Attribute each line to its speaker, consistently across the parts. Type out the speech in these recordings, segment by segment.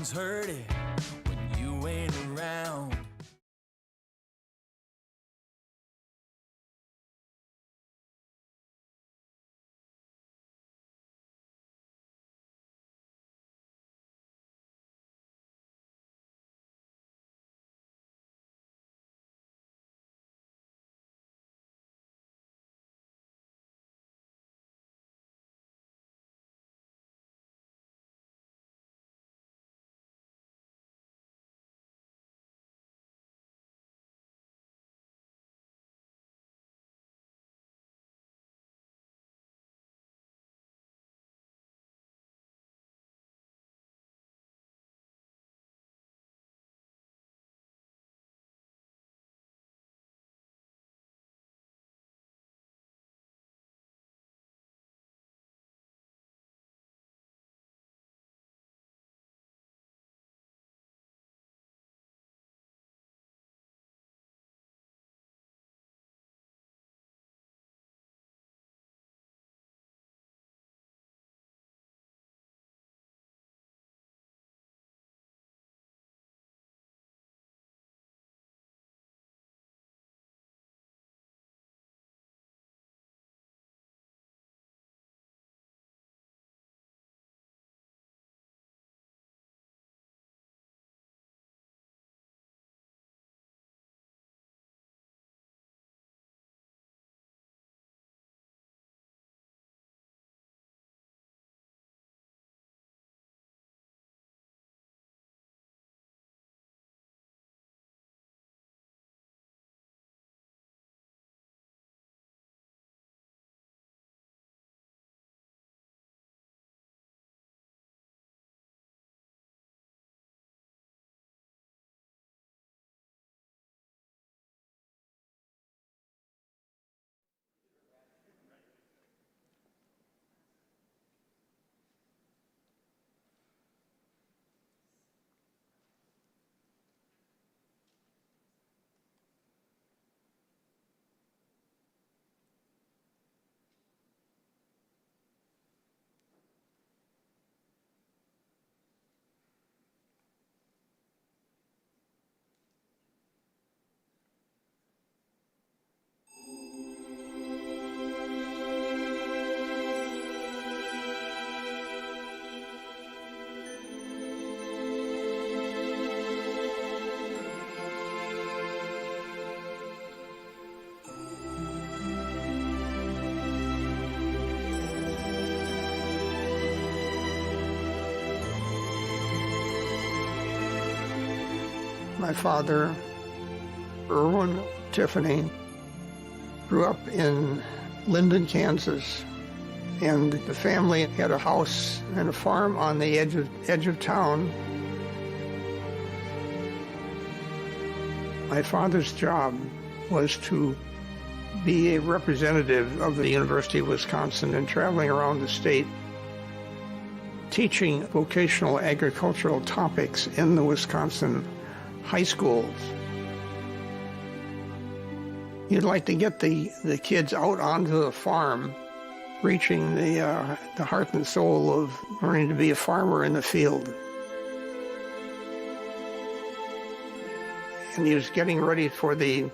Speaker 1: one's heard it when you ain't around.
Speaker 2: My father, Irwin Tiffany, grew up in Linden, Kansas, and the family had a house and a farm on the edge of town. My father's job was to be a representative of the University of Wisconsin and traveling around the state teaching vocational agricultural topics in the Wisconsin high schools. You'd like to get the kids out onto the farm, reaching the heart and soul of learning to be a farmer in the field. And he was getting ready for the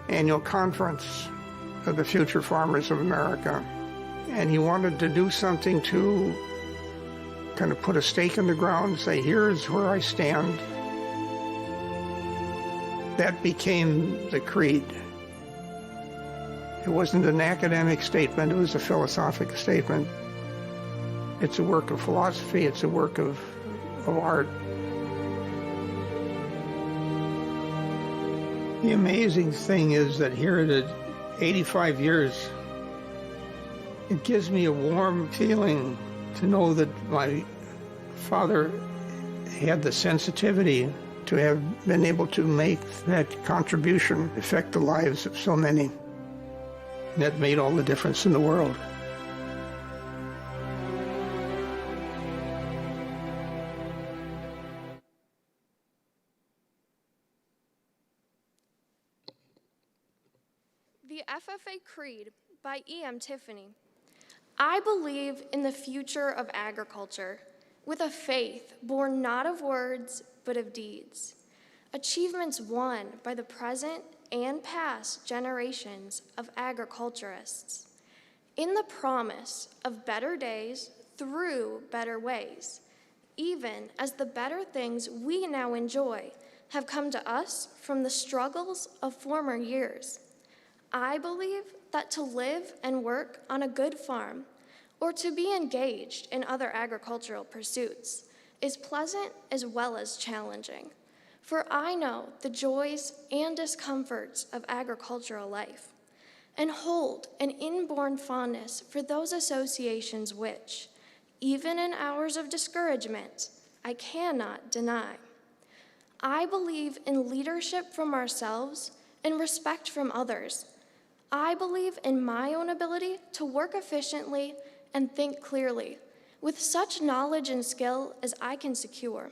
Speaker 2: annual conference of the Future Farmers of America. And he wanted to do something to kind of put a stake in the ground and say, here's where I stand. That became the creed. It wasn't an academic statement, it was a philosophic statement. It's a work of philosophy, it's a work of art. The amazing thing is that here at 85 years, it gives me a warm feeling to know that my father had the sensitivity to have been able to make that contribution affect the lives of so many. And that made all the difference in the world.
Speaker 3: The FFA Creed by E.M. Tiffany. I believe in the future of agriculture. with a faith born not of words but of deeds, achievements won by the present and past generations of agriculturists, in the promise of better days through better ways, even as the better things we now enjoy have come to us from the struggles of former years. I believe that to live and work on a good farm or to be engaged in other agricultural pursuits is pleasant as well as challenging, for I know the joys and discomforts of agricultural life and hold an inborn fondness for those associations which, even in hours of discouragement, I cannot deny. I believe in leadership from ourselves and respect from others. I believe in my own ability to work efficiently and think clearly, with such knowledge and skill as I can secure,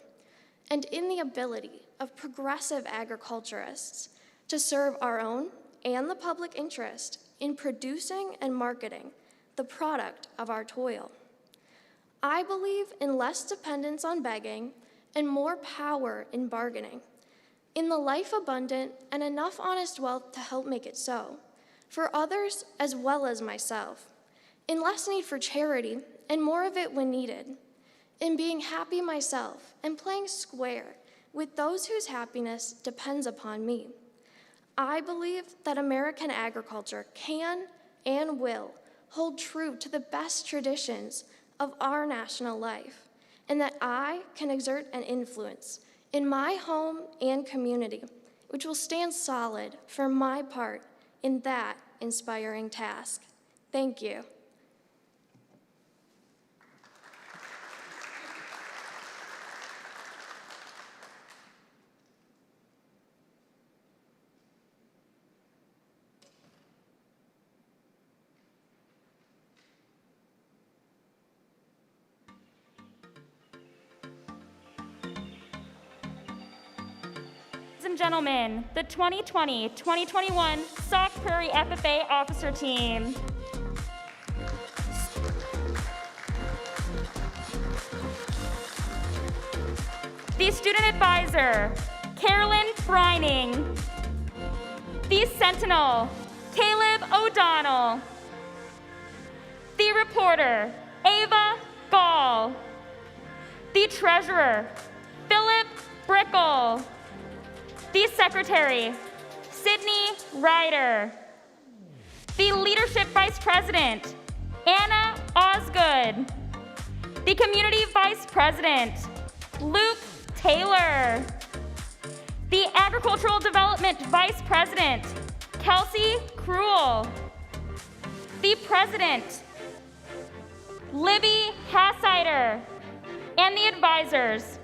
Speaker 3: and in the ability of progressive agriculturists to serve our own and the public interest in producing and marketing the product of our toil. I believe in less dependence on begging and more power in bargaining, in the life abundant and enough honest wealth to help make it so, for others as well as myself, in less need for charity and more of it when needed, in being happy myself and playing square with those whose happiness depends upon me. I believe that American agriculture can and will hold true to the best traditions of our national life, and that I can exert an influence in my home and community, which will stand solid for my part in that inspiring task. Thank you.
Speaker 4: Ladies and gentlemen, the 2020-2021 Sauk Prairie FFA Officer Team. The Student Advisor, Carolyn Brining. The Sentinel, Caleb O'Donnell. The Reporter, Ava Gall. The Treasurer, Philip Brickle. The Secretary, Sydney Ryder. The Leadership Vice President, Anna Osgood. The Community Vice President, Luke Taylor. The Agricultural Development Vice President, Kelsey Cruel. The President, Libby Hassider. And the advisors,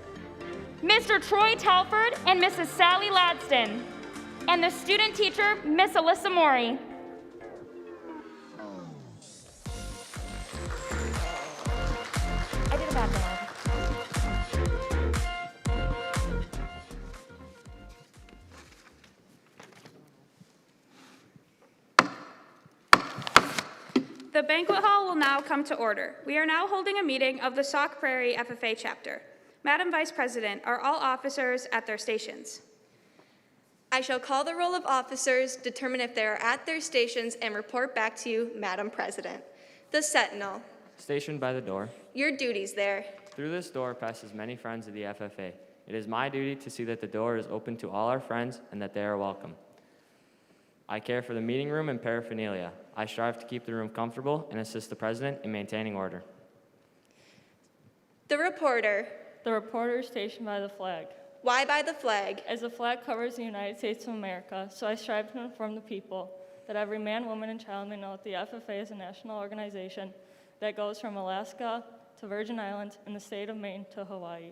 Speaker 4: Mr. Troy Telford and Mrs. Sally Ladston, and the student teacher, Miss Alyssa Mori. I did a bad job.
Speaker 5: The banquet hall will now come to order. We are now holding a meeting of the Sauk Prairie FFA chapter. Madam Vice President, are all officers at their stations?
Speaker 6: I shall call the roll of officers, determine if they are at their stations, and report back to you, Madam President. The Sentinel.
Speaker 7: Stationed by the door.
Speaker 6: Your duties there.
Speaker 7: Through this door passes many friends of the FFA. It is my duty to see that the door is open to all our friends and that they are welcome. I care for the meeting room and paraphernalia. I strive to keep the room comfortable and assist the President in maintaining order.
Speaker 6: The Reporter.
Speaker 8: The reporter is stationed by the flag.
Speaker 6: Why by the flag?
Speaker 8: As the flag covers the United States of America, so I strive to inform the people that every man, woman, and child may know that the FFA is a national organization that goes from Alaska to Virgin Islands and the state of Maine to Hawaii.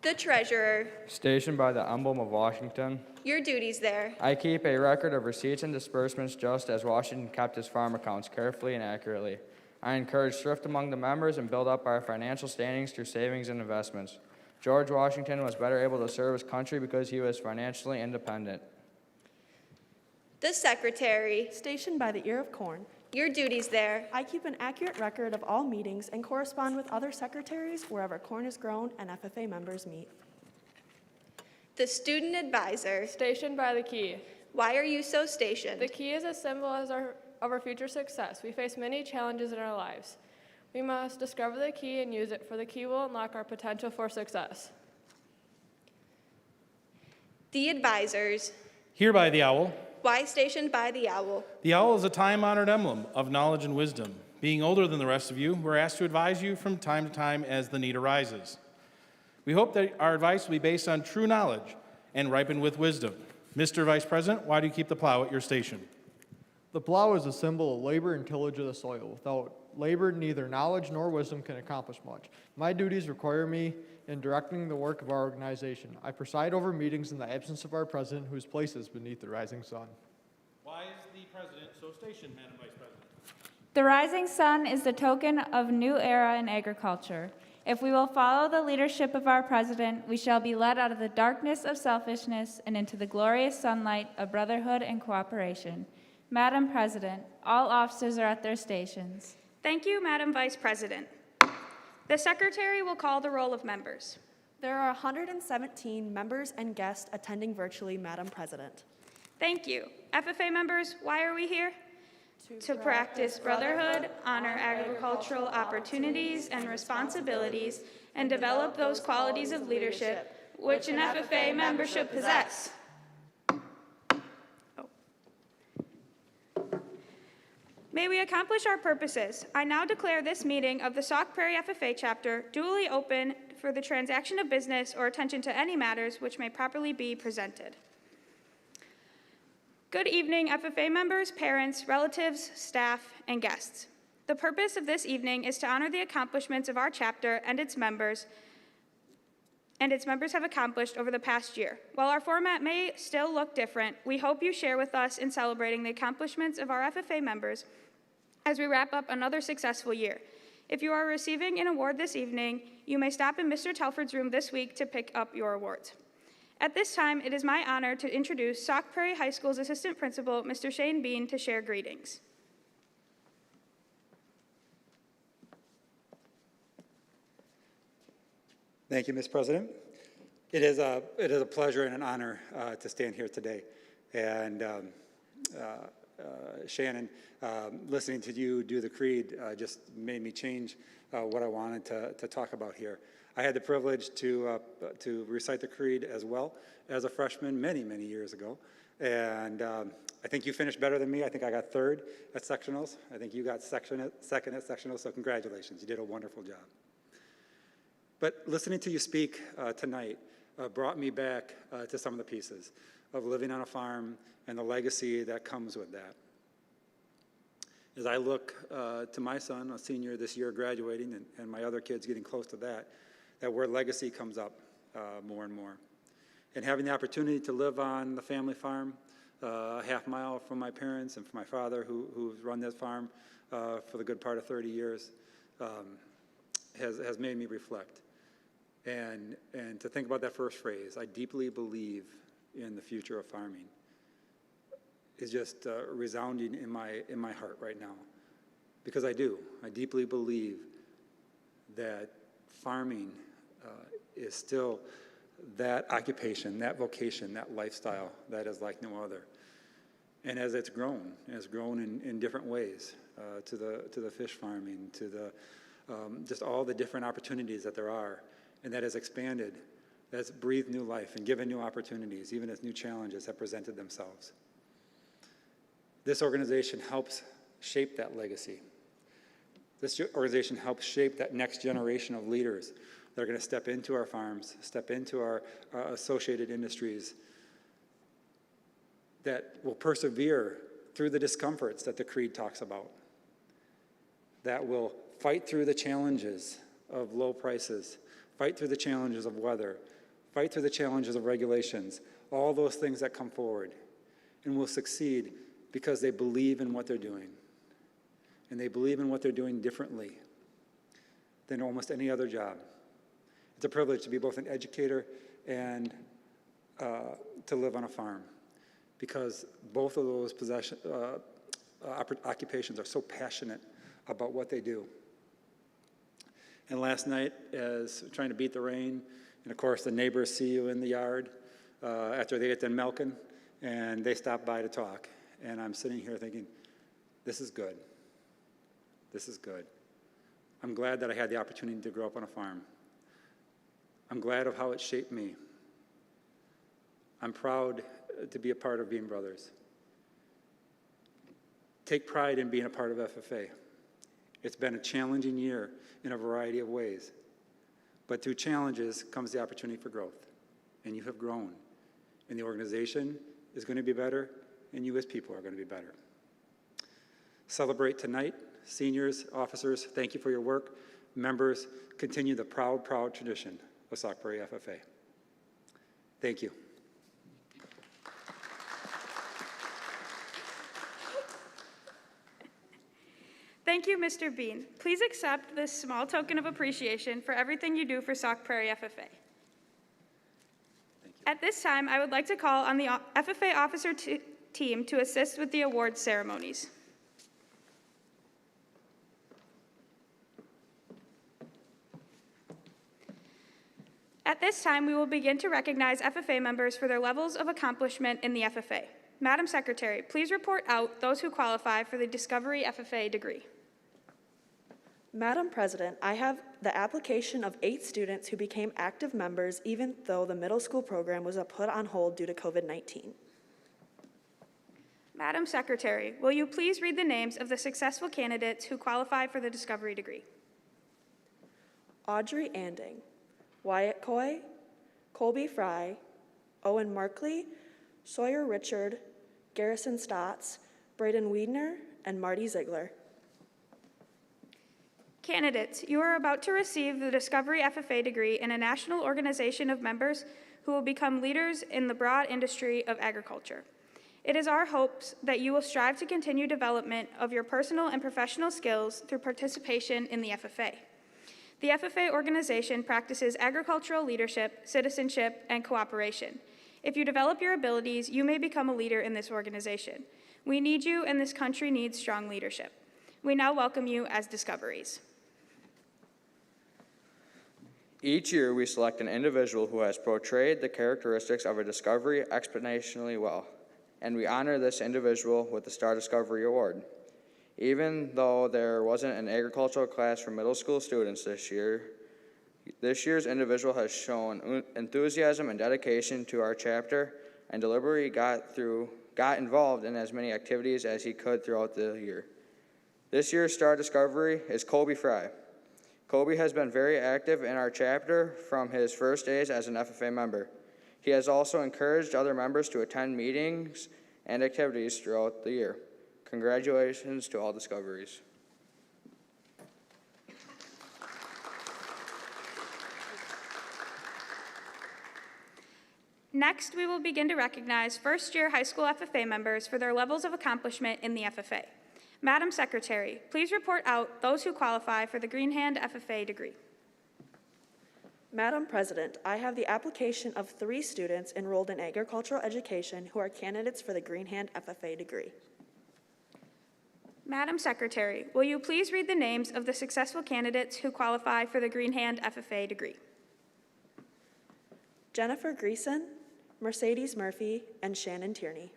Speaker 6: The Treasurer.
Speaker 9: Stationed by the emblem of Washington.
Speaker 6: Your duties there.
Speaker 9: I keep a record of receipts and disbursements just as Washington kept his farm accounts carefully and accurately. I encourage thrift among the members and build up our financial standings through savings and investments. George Washington was better able to serve his country because he was financially independent.
Speaker 6: The Secretary.
Speaker 10: Stationed by the ear of corn.
Speaker 6: Your duties there.
Speaker 10: I keep an accurate record of all meetings and correspond with other secretaries wherever corn is grown and FFA members meet.
Speaker 6: The student advisor.
Speaker 11: Stationed by the key.
Speaker 6: Why are you so stationed?
Speaker 11: The key is a symbol of our future success. We face many challenges in our lives. We must discover the key and use it, for the key will unlock our potential for success.
Speaker 6: The advisors.
Speaker 12: Here by the owl.
Speaker 6: Why stationed by the owl?
Speaker 12: The owl is a time-honored emblem of knowledge and wisdom. Being older than the rest of you, we're asked to advise you from time to time as the need arises. We hope that our advice will be based on true knowledge and ripened with wisdom. Mr. Vice President, why do you keep the plow at your station?
Speaker 9: The plow is a symbol of labor and tillage of the soil. Without labor, neither knowledge nor wisdom can accomplish much. My duties require me in directing the work of our organization. I preside over meetings in the absence of our president, whose place is beneath the rising sun.
Speaker 12: Why is the president so stationed, Madam Vice President?
Speaker 4: The rising sun is the token of new era in agriculture. If we will follow the leadership of our president, we shall be led out of the darkness of selfishness and into the glorious sunlight of brotherhood and cooperation. Madam President, all officers are at their stations.
Speaker 5: Thank you, Madam Vice President. The Secretary will call the roll of members.
Speaker 10: There are 117 members and guests attending virtually, Madam President.
Speaker 5: Thank you. FFA members, why are we here? To practice brotherhood, honor agricultural opportunities and responsibilities, and develop those qualities of leadership which an FFA member should possess. May we accomplish our purposes, I now declare this meeting of the Sauk Prairie FFA chapter duly open for the transaction of business or attention to any matters which may properly be presented. Good evening, FFA members, parents, relatives, staff, and guests. The purpose of this evening is to honor the accomplishments of our chapter and its members have accomplished over the past year. While our format may still look different, we hope you share with us in celebrating the accomplishments of our FFA members as we wrap up another successful year. If you are receiving an award this evening, you may stop in Mr. Telford's room this week to pick up your awards. At this time, it is my honor to introduce Sauk Prairie High School's Assistant Principal, Mr. Shane Bean, to share greetings.
Speaker 13: Thank you, Ms. President. It is a pleasure and an honor to stand here today. And Shannon, listening to you do the creed just made me change what I wanted to talk about here. I had the privilege to recite the creed as well as a freshman many, many years ago. And I think you finished better than me. I think I got third at sectionals. I think you got second at sectionals, so congratulations. You did a wonderful job. But listening to you speak tonight brought me back to some of the pieces of living on a farm and the legacy that comes with that. As I look to my son, a senior this year graduating, and my other kids getting close to that word legacy comes up more and more. And having the opportunity to live on the family farm, a half mile from my parents and from my father who's run this farm for the good part of 30 years, has made me reflect. And to think about that first phrase, I deeply believe in the future of farming, is just resounding in my heart right now. Because I do. I deeply believe that farming is still that occupation, that vocation, that lifestyle that is like no other. And as it's grown in different ways, to the fish farming, to the just all the different opportunities that there are, and that has expanded, that's breathed new life and given new opportunities, even as new challenges have presented themselves. This organization helps shape that legacy. This organization helps shape that next generation of leaders that are going to step into our farms, step into our associated industries, that will persevere through the discomforts that the Creed talks about, that will fight through the challenges of low prices, fight through the challenges of weather, fight through the challenges of regulations, all those things that come forward, and will succeed because they believe in what they're doing. And they believe in what they're doing differently than almost any other job. It's a privilege to be both an educator and to live on a farm, because both of those occupations are so passionate about what they do. And last night, as trying to beat the rain, and of course the neighbors see you in the yard after they get done milking, and they stop by to talk. And I'm sitting here thinking, this is good. This is good. I'm glad that I had the opportunity to grow up on a farm. I'm glad of how it shaped me. I'm proud to be a part of Bean Brothers. Take pride in being a part of FFA. It's been a challenging year in a variety of ways. But through challenges comes the opportunity for growth. And you have grown. And the organization is going to be better, and you as people are going to be better. Celebrate tonight. Seniors, officers, thank you for your work. Members, continue the proud, proud tradition of Sauk Prairie FFA. Thank you.
Speaker 5: Thank you, Mr. Bean. Please accept this small token of appreciation for everything you do for Sauk Prairie FFA. At this time, I would like to call on the FFA officer team to assist with the awards ceremonies. At this time, we will begin to recognize FFA members for their levels of accomplishment in the FFA. Madam Secretary, please report out those who qualify for the Discovery FFA degree.
Speaker 10: Madam President, I have the application of 8 students who became active members even though the middle school program was put on hold due to COVID-19.
Speaker 5: Madam Secretary, will you please read the names of the successful candidates who qualify for the Discovery degree?
Speaker 10: Audrey Anding, Wyatt Coy, Colby Fry, Owen Markley, Sawyer Richard, Garrison Stotts, Braden Wiedner, and Marty Ziegler.
Speaker 5: Candidates, you are about to receive the Discovery FFA degree in a national organization of members who will become leaders in the broad industry of agriculture. It is our hopes that you will strive to continue development of your personal and professional skills through participation in the FFA. The FFA organization practices agricultural leadership, citizenship, and cooperation. If you develop your abilities, you may become a leader in this organization. We need you, and this country needs strong leadership. We now welcome you as Discoveries.
Speaker 9: Each year, we select an individual who has portrayed the characteristics of a discovery exponentially well, and we honor this individual with the Star Discovery Award. Even though there wasn't an agricultural class for middle school students this year's individual has shown enthusiasm and dedication to our chapter and deliberately got involved in as many activities as he could throughout the year. This year's Star Discovery is Colby Fry. Colby has been very active in our chapter from his first days as an FFA member. He has also encouraged other members to attend meetings and activities throughout the year. Congratulations to all Discoveries.
Speaker 5: Next, we will begin to recognize first-year high school FFA members for their levels of accomplishment in the FFA. Madam Secretary, please report out those who qualify for the Green Hand FFA degree.
Speaker 10: Madam President, I have the application of 3 students enrolled in agricultural education who are candidates for the Green Hand FFA degree.
Speaker 5: Madam Secretary, will you please read the names of the successful candidates who qualify for the Green Hand FFA degree?
Speaker 10: Jennifer Greason, Mercedes Murphy, and Shannon Tierney.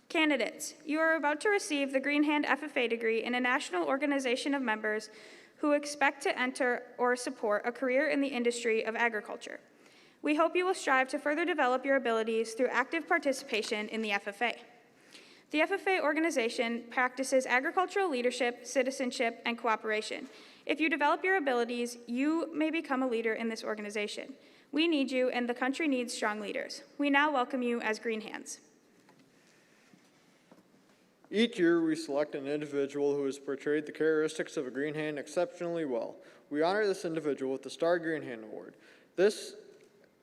Speaker 5: Candidates, you are about to receive the Green Hand FFA degree in a national organization of members who expect to enter or support a career in the industry of agriculture. We hope you will strive to further develop your abilities through active participation in the FFA. The FFA organization practices agricultural leadership, citizenship, and cooperation. If you develop your abilities, you may become a leader in this organization. We need you, and the country needs strong leaders. We now welcome you as Green Hands.
Speaker 14: Each year, we select an individual who has portrayed the characteristics of a Green Hand exceptionally well. We honor this individual with the Star Green Hand Award. This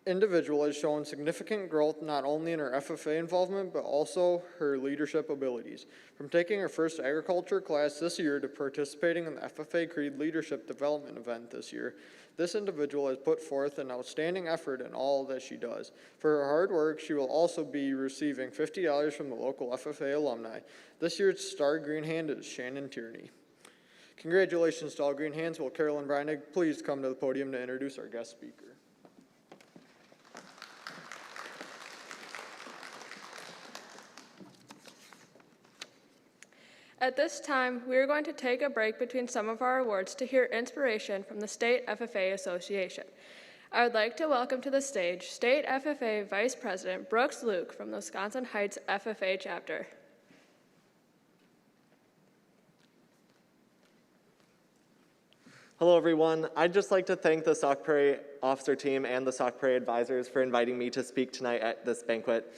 Speaker 14: individual has shown significant growth not only in her FFA involvement, but also her leadership abilities. From taking her first agriculture class this year to participating in the FFA Creed Leadership Development event this year, this individual has put forth an outstanding effort in all that she does. For her hard work, she will also be receiving $50 from the local FFA alumni. This year's Star Green Hand is Shannon Tierney. Congratulations to all Green Hands. Will Carolyn Breinig please come to the podium to introduce our guest speaker?
Speaker 11: At this time, we are going to take a break between some of our awards to hear inspiration from the State FFA Association. I would like to welcome to the stage State FFA Vice President Brooks Luke from the Wisconsin Heights FFA chapter.
Speaker 15: Hello everyone. I'd just like to thank the Sauk Prairie officer team and the Sauk Prairie advisors for inviting me to speak tonight at this banquet.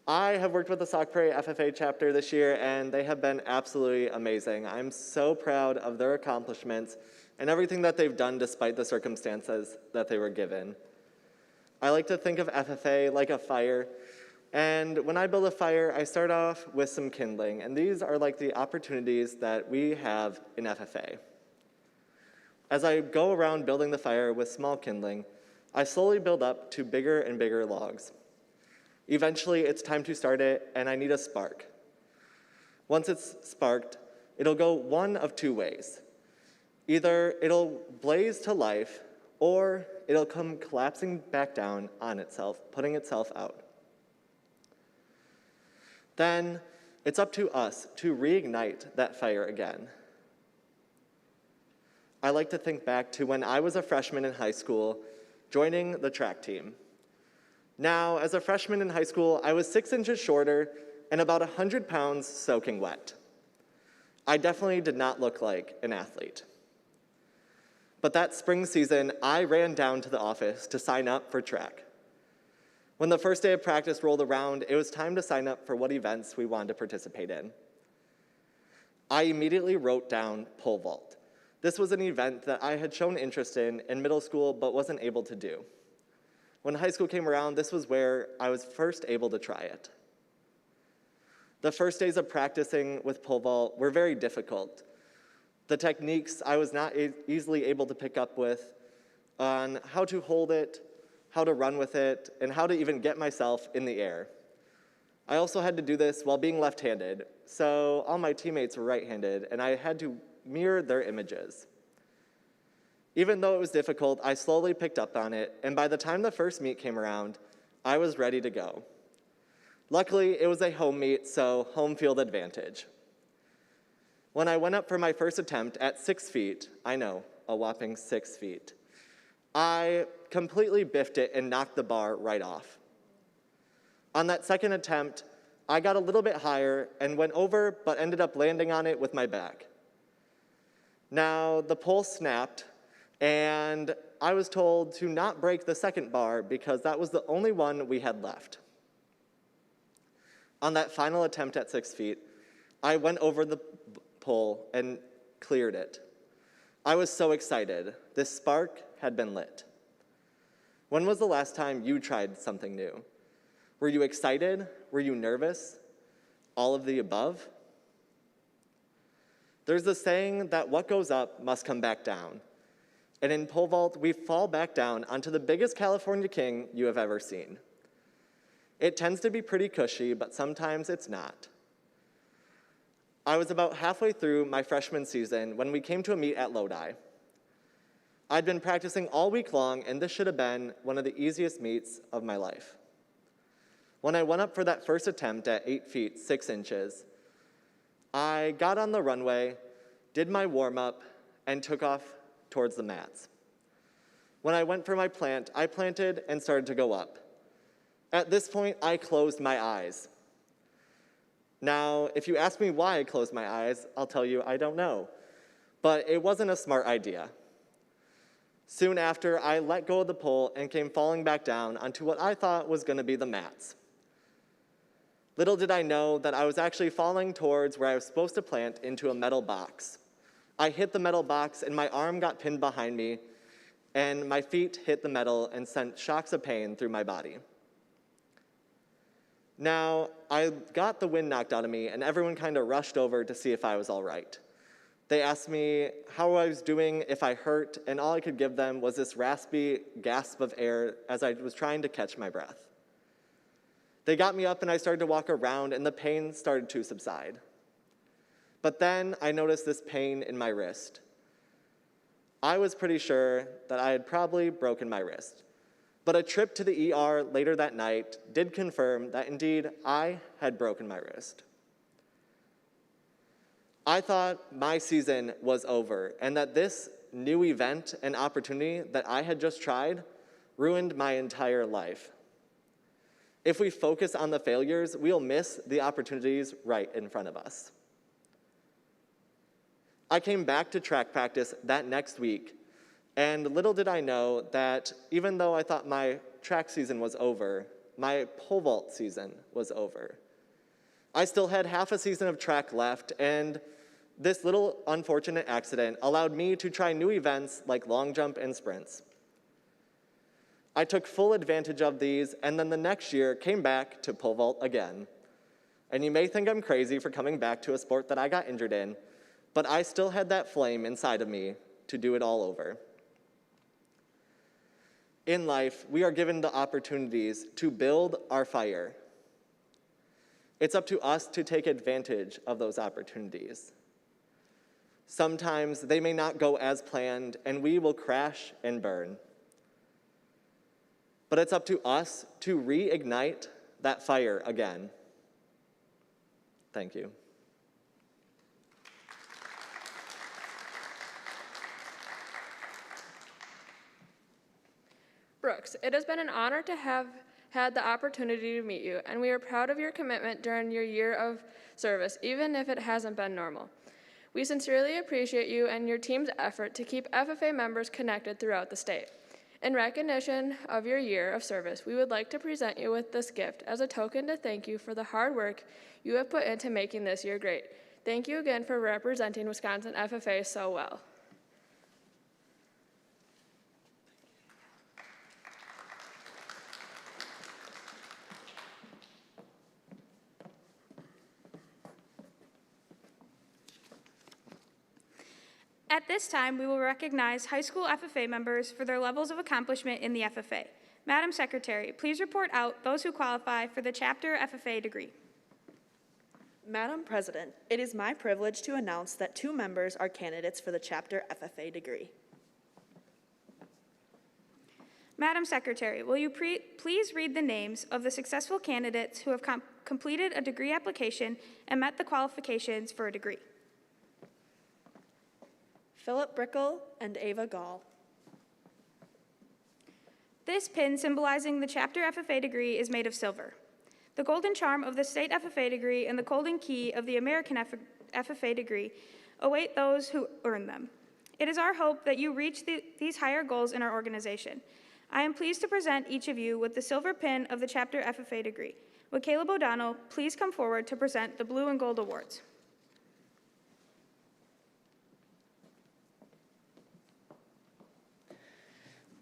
Speaker 15: I have worked with the Sauk Prairie FFA chapter this year, and they have been absolutely amazing. I'm so proud of their accomplishments and everything that they've done despite the circumstances that they were given. I like to think of FFA like a fire, and when I build a fire, I start off with some kindling, and these are like the opportunities that we have in FFA. As I go around building the fire with small kindling, I slowly build up to bigger and bigger logs. Eventually, it's time to start it, and I need a spark. Once it's sparked, it'll go one of two ways. Either it'll blaze to life, or it'll come collapsing back down on itself, putting itself out. Then, it's up to us to reignite that fire again. I like to think back to when I was a freshman in high school, joining the track team. Now, as a freshman in high school, I was 6 inches shorter and about 100 pounds soaking wet. I definitely did not look like an athlete. But that spring season, I ran down to the office to sign up for track. When the first day of practice rolled around, it was time to sign up for what events we wanted to participate in. I immediately wrote down pole vault. This was an event that I had shown interest in middle school but wasn't able to do. When high school came around, this was where I was first able to try it. The first days of practicing with pole vault were very difficult. The techniques I was not easily able to pick up with on how to hold it, how to run with it, and how to even get myself in the air. I also had to do this while being left-handed, so all my teammates were right-handed, and I had to mirror their images. Even though it was difficult, I slowly picked up on it, and by the time the first meet came around, I was ready to go. Luckily, it was a home meet, so home field advantage. When I went up for my first attempt at 6 feet, I know, a whopping 6 feet, I completely biffed it and knocked the bar right off. On that second attempt, I got a little bit higher and went over, but ended up landing on it with my back. Now, the pole snapped, and I was told to not break the second bar because that was the only one we had left. On that final attempt at 6 feet, I went over the pole and cleared it. I was so excited. This spark had been lit. When was the last time you tried something new? Were you excited? Were you nervous? All of the above? There's a saying that what goes up must come back down. And in pole vault, we fall back down onto the biggest California king you have ever seen. It tends to be pretty cushy, but sometimes it's not. I was about halfway through my freshman season when we came to a meet at Lodi. I'd been practicing all week long, and this should have been one of the easiest meets of my life. When I went up for that first attempt at 8 feet, 6 inches, I got on the runway, did my warm-up, and took off towards the mats. When I went for my plant, I planted and started to go up. At this point, I closed my eyes. Now, if you ask me why I closed my eyes, I'll tell you I don't know. But it wasn't a smart idea. Soon after, I let go of the pole and came falling back down onto what I thought was going to be the mats. Little did I know that I was actually falling towards where I was supposed to plant into a metal box. I hit the metal box and my arm got pinned behind me, and my feet hit the metal and sent shocks of pain through my body. Now, I got the wind knocked out of me, and everyone kind of rushed over to see if I was all right. They asked me how I was doing, if I hurt, and all I could give them was this raspy gasp of air as I was trying to catch my breath. They got me up and I started to walk around, and the pain started to subside. But then I noticed this pain in my wrist. I was pretty sure that I had probably broken my wrist. But a trip to the ER later that night did confirm that indeed I had broken my wrist. I thought my season was over and that this new event and opportunity that I had just tried ruined my entire life. If we focus on the failures, we'll miss the opportunities right in front of us. I came back to track practice that next week, and little did I know that even though I thought my track season was over, my pole vault season was over. I still had half a season of track left, and this little unfortunate accident allowed me to try new events like long jump and sprints. I took full advantage of these, and then the next year came back to pole vault again. And you may think I'm crazy for coming back to a sport that I got injured in, but I still had that flame inside of me to do it all over. In life, we are given the opportunities to build our fire. It's up to us to take advantage of those opportunities. Sometimes they may not go as planned, and we will crash and burn. But it's up to us to reignite that fire again. Thank you.
Speaker 11: Brooks, it has been an honor to have had the opportunity to meet you, and we are proud of your commitment during your year of service, even if it hasn't been normal. We sincerely appreciate you and your team's effort to keep FFA members connected throughout the state. In recognition of your year of service, we would like to present you with this gift as a token to thank you for the hard work you have put into making this year great. Thank you again for representing Wisconsin FFA so well.
Speaker 5: At this time, we will recognize high school FFA members for their levels of accomplishment in the FFA. Madam Secretary, please report out those who qualify for the Chapter FFA degree.
Speaker 10: Madam President, it is my privilege to announce that 2 members are candidates for the Chapter FFA degree.
Speaker 5: Madam Secretary, will you please read the names of the successful candidates who have completed a degree application and met the qualifications for a degree?
Speaker 10: Philip Brickle and Ava Gall.
Speaker 5: This pin symbolizing the Chapter FFA degree is made of silver. The golden charm of the state FFA degree and the golden key of the American FFA degree await those who earn them. It is our hope that you reach these higher goals in our organization. I am pleased to present each of you with the silver pin of the Chapter FFA degree. Would Caleb O'Donnell please come forward to present the blue and gold awards?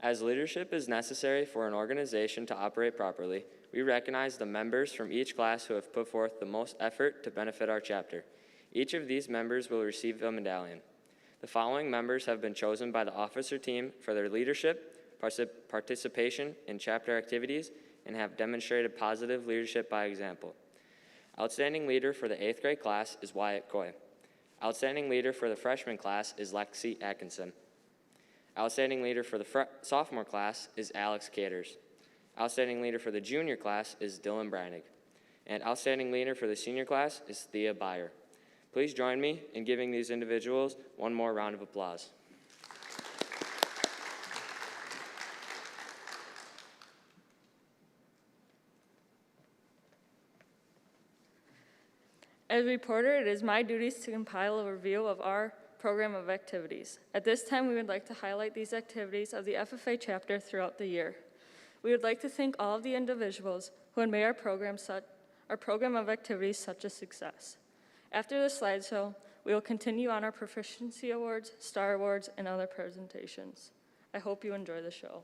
Speaker 7: As leadership is necessary for an organization to operate properly, we recognize the members from each class who have put forth the most effort to benefit our chapter. Each of these members will receive a medallion. The following members have been chosen by the officer team for their leadership, participation in chapter activities, and have demonstrated positive leadership by example. Outstanding leader for the 8th grade class is Wyatt Coy. Outstanding leader for the freshman class is Lexi Atkinson. Outstanding leader for the sophomore class is Alex Caters. Outstanding leader for the junior class is Dylan Brannig. And outstanding leader for the senior class is Thea Byer. Please join me in giving these individuals one more round of applause.
Speaker 8: As reporter, it is my duty to compile a review of our program of activities. At this time, we would like to highlight these activities of the FFA chapter throughout the year. We would like to thank all of the individuals who have made our program of activities such a success. After the slideshow, we will continue on our Proficiency Awards, Star Awards, and other presentations. I hope you enjoy the show.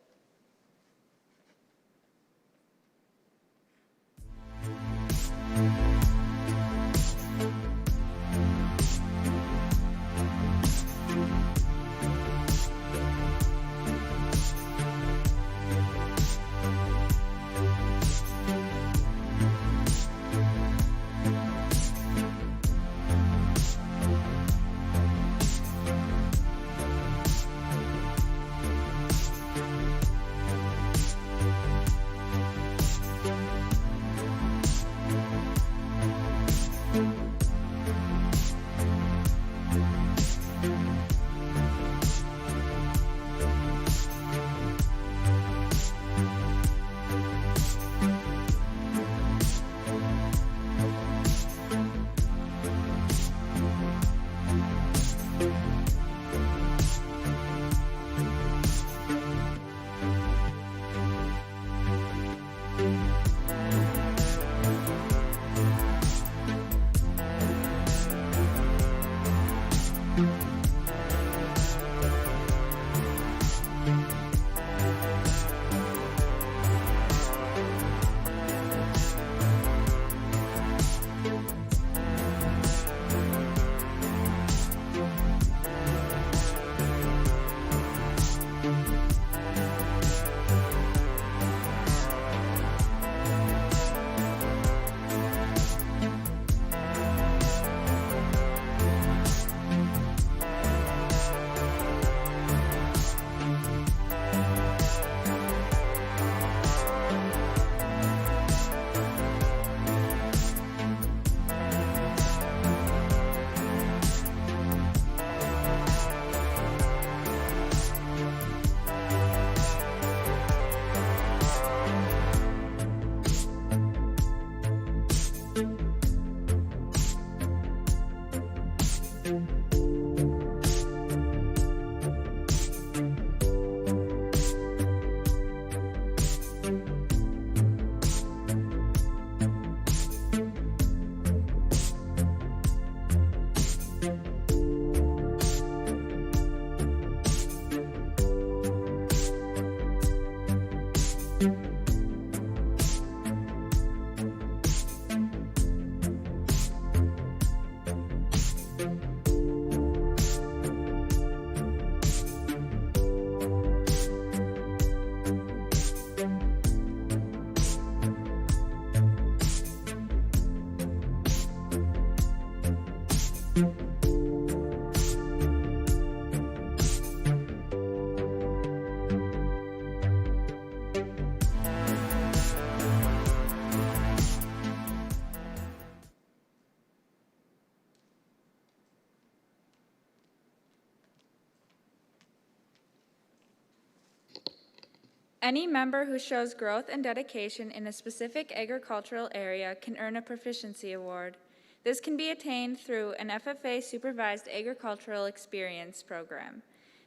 Speaker 4: Any member who shows growth and dedication in a specific agricultural area can earn a Proficiency Award. This can be attained through an FFA-supervised agricultural experience program.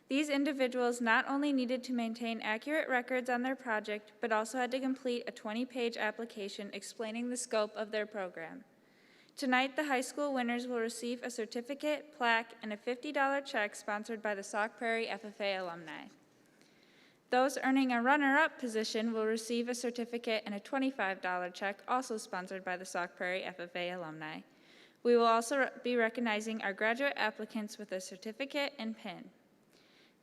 Speaker 4: These individuals not only needed to maintain accurate records on their project, but also had to complete a 20-page application explaining the scope of their program. Tonight, the high school winners will receive a certificate, plaque, and a $50 check sponsored by the Sauk Prairie FFA alumni. Those earning a runner-up position will receive a certificate and a $25 check, also sponsored by the Sauk Prairie FFA alumni. We will also be recognizing our graduate applicants with a certificate and pin.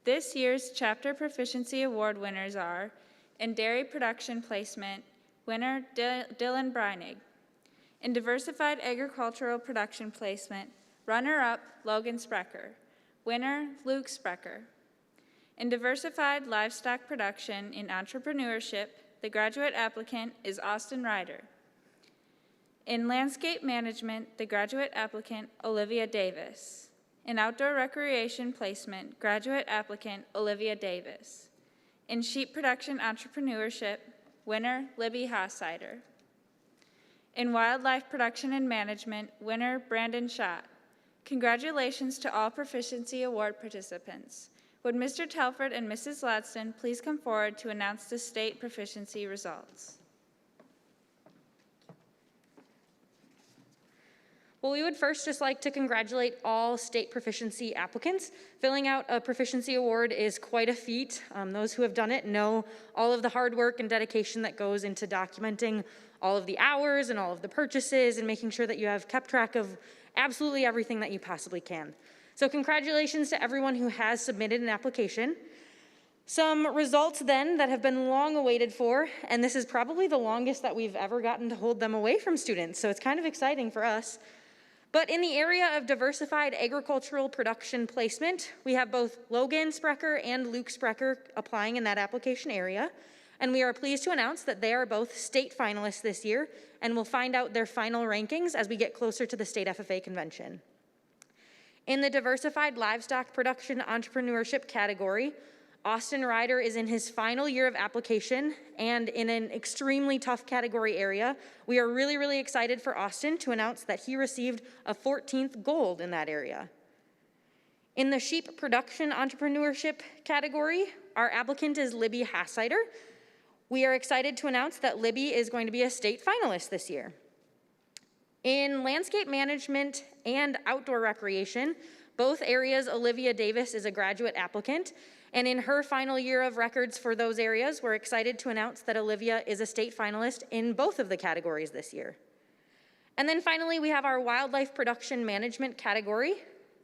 Speaker 4: This year's Chapter Proficiency Award winners are, in Dairy Production Placement, winner Dylan Breinig. In Diversified Agricultural Production Placement, runner-up Logan Sprecher. Winner Luke Sprecher. In Diversified Livestock Production in Entrepreneurship, the graduate applicant is Austin Ryder. In Landscape Management, the graduate applicant, Olivia Davis. In Outdoor Recreation Placement, graduate applicant, Olivia Davis. In Sheep Production Entrepreneurship, winner, Libby Hossider. In Wildlife Production and Management, winner, Brandon Schott. Congratulations to all Proficiency Award participants. Would Mr. Telford and Mrs. Ladston please come forward to announce the state proficiency results?
Speaker 16: Well, we would first just like to congratulate all state proficiency applicants. Filling out a proficiency award is quite a feat. Those who have done it know all of the hard work and dedication that goes into documenting all of the hours and all of the purchases and making sure that you have kept track of absolutely everything that you possibly can. So congratulations to everyone who has submitted an application. Some results then that have been long awaited for, and this is probably the longest that we've ever gotten to hold them away from students, so it's kind of exciting for us. But in the area of diversified agricultural production placement, we have both Logan Sprecher and Luke Sprecher applying in that application area. And we are pleased to announce that they are both state finalists this year, and we'll find out their final rankings as we get closer to the state FFA convention. In the diversified livestock production entrepreneurship category, Austin Ryder is in his final year of application, and in an extremely tough category area, we are really, really excited for Austin to announce that he received a 14th gold in that area. In the sheep production entrepreneurship category, our applicant is Libby Hassider. We are excited to announce that Libby is going to be a state finalist this year. In landscape management and outdoor recreation, both areas, Olivia Davis is a graduate applicant, and in her final year of records for those areas, we're excited to announce that Olivia is a state finalist in both of the categories this year. And then finally, we have our wildlife production management category.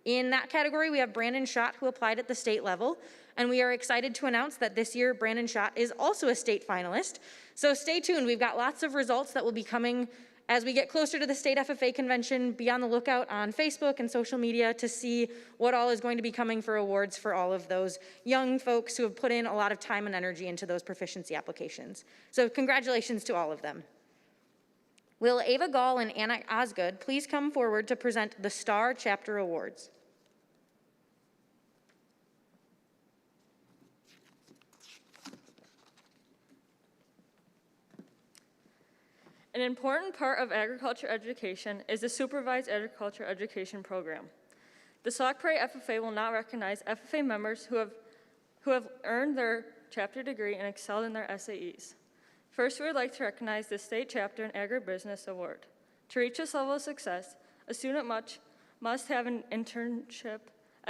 Speaker 16: In that category, we have Brandon Schott, who applied at the state level, and we are excited to announce that this year, Brandon Schott is also a state finalist. So stay tuned, we've got lots of results that will be coming as we get closer to the state FFA convention. Be on the lookout on Facebook and social media to see what all is going to be coming for awards for all of those young folks who have put in a lot of time and energy into those proficiency applications. So congratulations to all of them. Will Ava Gall and Anna Osgood please come forward to present the STAR Chapter Awards?
Speaker 8: An important part of agriculture education is the supervised agriculture education program. The Sauk Prairie FFA will not recognize FFA members who have earned their chapter degree and excelled in their SAEs. First, we would like to recognize the State Chapter in Agribusiness Award. To reach this level of success, a student must have an internship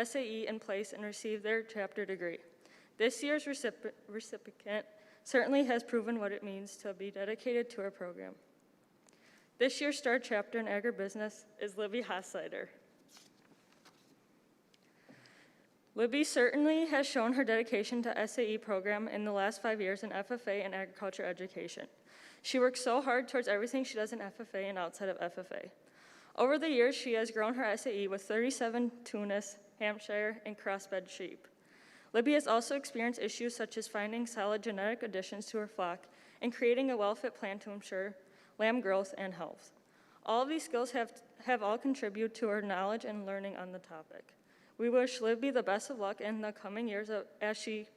Speaker 8: SAE in place and receive their chapter degree. This year's recipient certainly has proven what it means to be dedicated to our program. This year's STAR Chapter in Agribusiness is Libby Hassider. Libby certainly has shown her dedication to SAE program in the last 5 years in FFA and agriculture education. She works so hard towards everything she does in FFA and outside of FFA. Over the years, she has grown her SAE with 37 Tunis, Hampshire, and crossbred sheep. Libby has also experienced issues such as finding solid genetic additions to her flock and creating a well-fit plan to ensure lamb growth and health. All of these skills have all contributed to her knowledge and learning on the topic. We wish Libby the best of luck in the coming years as she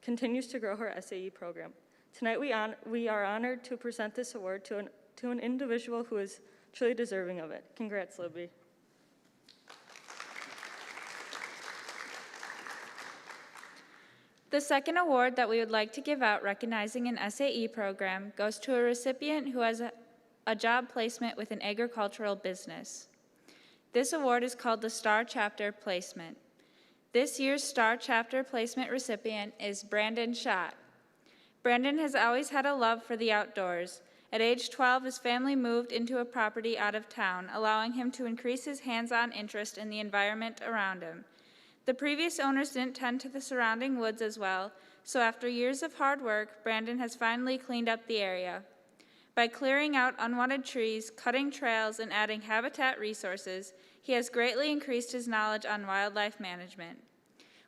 Speaker 8: continues to grow her SAE program. Tonight we are honored to present this award to an individual who is truly deserving of it. Congrats, Libby.
Speaker 4: The second award that we would like to give out recognizing an SAE program goes to a recipient who has a job placement with an agricultural business. This award is called the STAR Chapter Placement. This year's STAR Chapter Placement recipient is Brandon Schott. Brandon has always had a love for the outdoors. At age 12, his family moved into a property out of town, allowing him to increase his hands-on interest in the environment around him. The previous owners didn't tend to the surrounding woods as well, so after years of hard work, Brandon has finally cleaned up the area. By clearing out unwanted trees, cutting trails, and adding habitat resources, he has greatly increased his knowledge on wildlife management.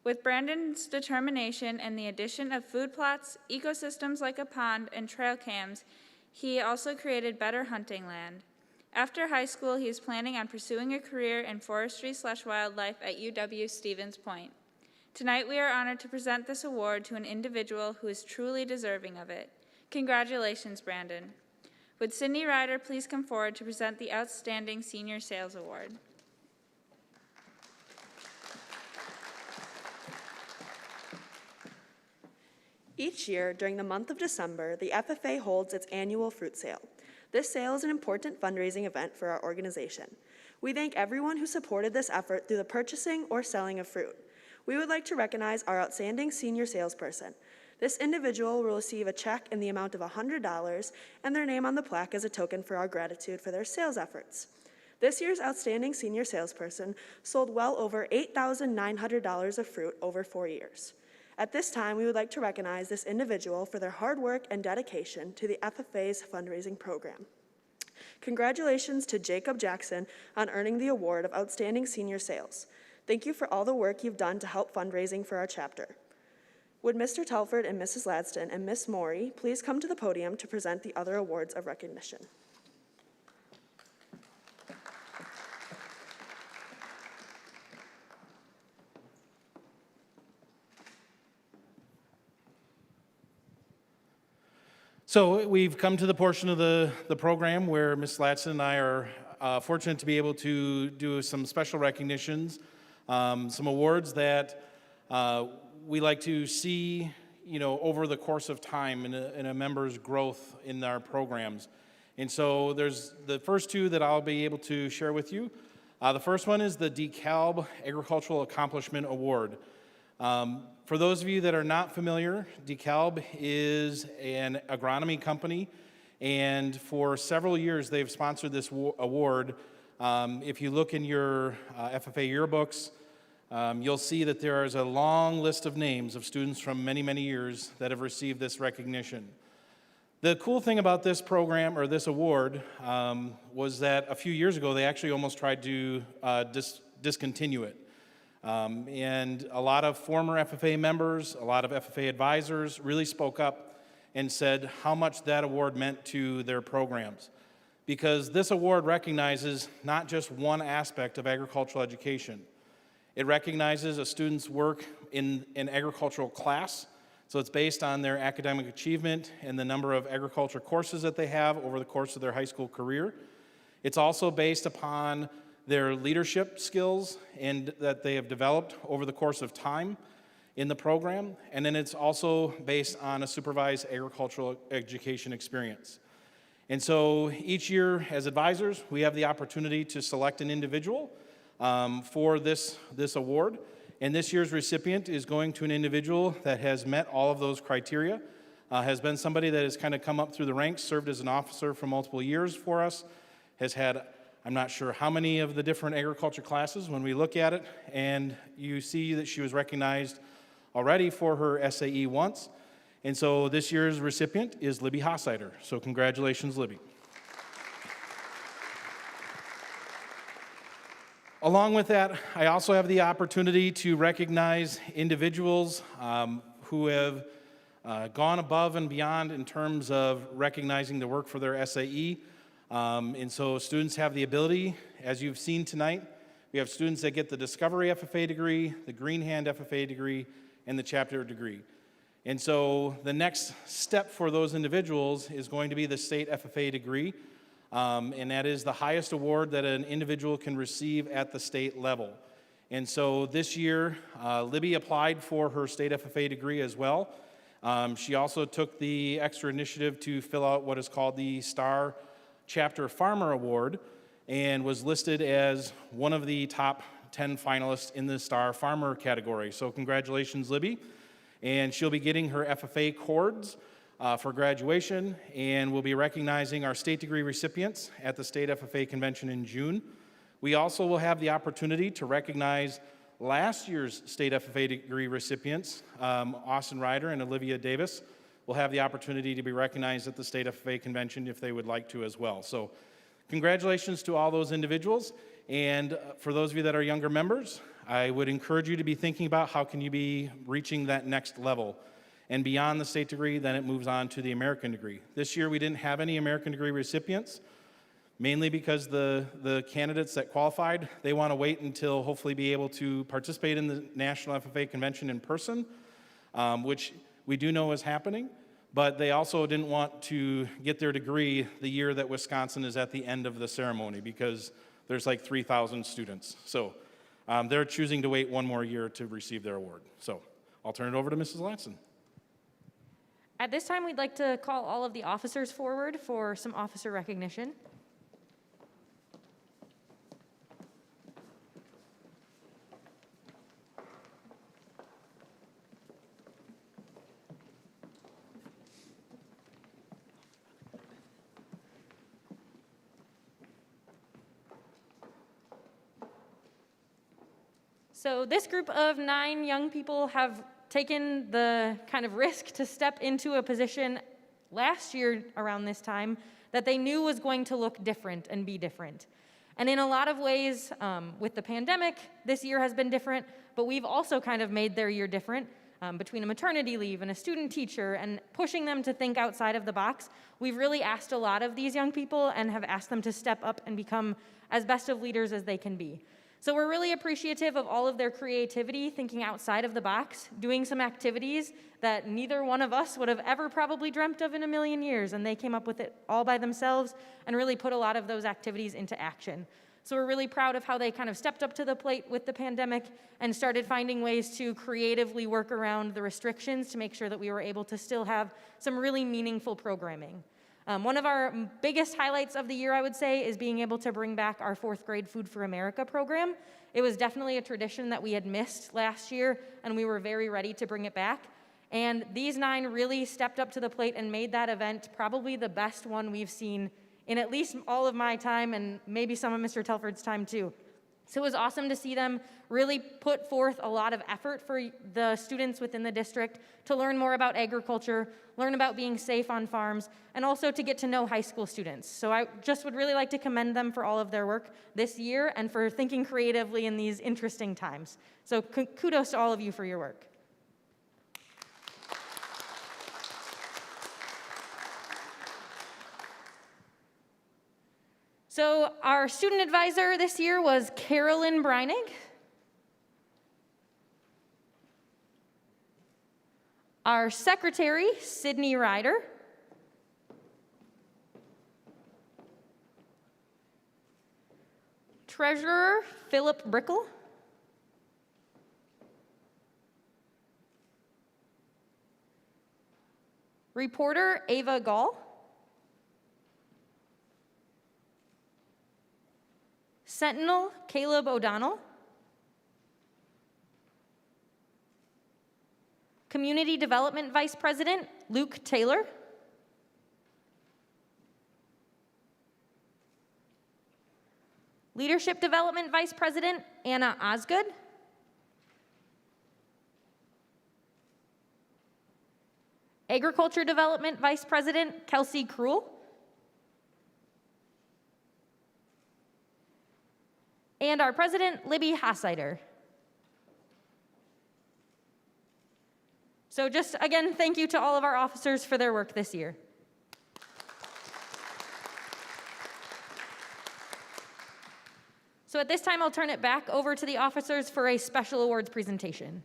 Speaker 4: With Brandon's determination and the addition of food plots, ecosystems like a pond, and trail cams, he also created better hunting land. After high school, he is planning on pursuing a career in forestry/wildlife at UW Stevens Point. Tonight, we are honored to present this award to an individual who is truly deserving of it. Congratulations, Brandon. Would Cindy Ryder please come forward to present the Outstanding Senior Sales Award?
Speaker 10: Each year, during the month of December, the FFA holds its annual fruit sale. This sale is an important fundraising event for our organization. We thank everyone who supported this effort through the purchasing or selling of fruit. We would like to recognize our outstanding senior salesperson. This individual will receive a check in the amount of $100 and their name on the plaque as a token for our gratitude for their sales efforts. This year's outstanding senior salesperson sold well over $8,900 of fruit over 4 years. At this time, we would like to recognize this individual for their hard work and dedication to the FFA's fundraising program. Congratulations to Jacob Jackson on earning the award of Outstanding Senior Sales. Thank you for all the work you've done to help fundraising for our chapter. Would Mr. Telford and Mrs. Ladston and Miss Morey please come to the podium to present the other awards of recognition?
Speaker 12: So we've come to the portion of the program where Ms. Latson and I are fortunate to be able to do some special recognitions, some awards that we like to see, over the course of time in a member's growth in our programs. And so there's the first two that I'll be able to share with you. The first one is the DeKalb Agricultural Accomplishment Award. For those of you that are not familiar, DeKalb is an agronomy company, and for several years they've sponsored this award. If you look in your FFA yearbooks, you'll see that there is a long list of names of students from many, many years that have received this recognition. The cool thing about this program, or this award, was that a few years ago they actually almost tried to discontinue it. And a lot of former FFA members, a lot of FFA advisors really spoke up and said how much that award meant to their programs. Because this award recognizes not just one aspect of agricultural education. It recognizes a student's work in an agricultural class, so it's based on their academic achievement and the number of agriculture courses that they have over the course of their high school career. It's also based upon their leadership skills and that they have developed over the course of time in the program, and then it's also based on a supervised agricultural education experience. And so each year as advisors, we have the opportunity to select an individual for this award, and this year's recipient is going to an individual that has met all of those criteria, has been somebody that has kind of come up through the ranks, served as an officer for multiple years for us, has had I'm not sure how many of the different agriculture classes when we look at it, and you see that she was recognized already for her SAE once. And so this year's recipient is Libby Hossider. So congratulations, Libby. Along with that, I also have the opportunity to recognize individuals who have gone above and beyond in terms of recognizing the work for their SAE. And so students have the ability, as you've seen tonight, we have students that get the Discovery FFA degree, the Green Hand FFA degree, and the chapter degree. And so the next step for those individuals is going to be the state FFA degree, and that is the highest award that an individual can receive at the state level. And so this year, Libby applied for her state FFA degree as well. She also took the extra initiative to fill out what is called the STAR Chapter Farmer Award and was listed as one of the top 10 finalists in the Star Farmer category. So congratulations, Libby. And she'll be getting her FFA cords for graduation, and we'll be recognizing our state degree recipients at the State FFA Convention in June. We also will have the opportunity to recognize last year's state FFA degree recipients, Austin Ryder and Olivia Davis, will have the opportunity to be recognized at the State FFA Convention if they would like to as well. So congratulations to all those individuals. And for those of you that are younger members, I would encourage you to be thinking about how can you be reaching that next level. And beyond the state degree, then it moves on to the American degree. This year we didn't have any American degree recipients, mainly because the candidates that qualified, they want to wait until hopefully be able to participate in the National FFA Convention in person, which we do know is happening, but they also didn't want to get their degree the year that Wisconsin is at the end of the ceremony because there's like 3,000 students. So they're choosing to wait one more year to receive their award. So I'll turn it over to Mrs. Latson.
Speaker 16: At this time, we'd like to call all of the officers forward for some officer recognition. So this group of 9 young people have taken the kind of risk to step into a position last year around this time that they knew was going to look different and be different. And in a lot of ways, with the pandemic, this year has been different, but we've also kind of made their year different. Between a maternity leave and a student teacher and pushing them to think outside of the box, we've really asked a lot of these young people and have asked them to step up and become as best of leaders as they can be. So we're really appreciative of all of their creativity, thinking outside of the box, doing some activities that neither one of us would have ever probably dreamt of in a million years, and they came up with it all by themselves and really put a lot of those activities into action. So we're really proud of how they kind of stepped up to the plate with the pandemic and started finding ways to creatively work around the restrictions to make sure that we were able to still have some really meaningful programming. One of our biggest highlights of the year, I would say, is being able to bring back our 4th grade Food for America program. It was definitely a tradition that we had missed last year, and we were very ready to bring it back. And these 9 really stepped up to the plate and made that event probably the best one we've seen in at least all of my time and maybe some of Mr. Telford's time too. So it was awesome to see them really put forth a lot of effort for the students within the district to learn more about agriculture, learn about being safe on farms, and also to get to know high school students. So I just would really like to commend them for all of their work this year and for thinking creatively in these interesting times. So kudos to all of you for your work. So our student advisor this year was Carolyn Breinig. Our secretary, Sydney Ryder. Treasurer, Philip Brickle. Reporter, Ava Gall. Sentinel, Caleb O'Donnell. Community Development Vice President, Luke Taylor. Leadership Development Vice President, Anna Osgood. Agriculture Development Vice President, Kelsey Krull. And our president, Libby Hassider. So just again, thank you to all of our officers for their work this year. So at this time, I'll turn it back over to the officers for a special awards presentation.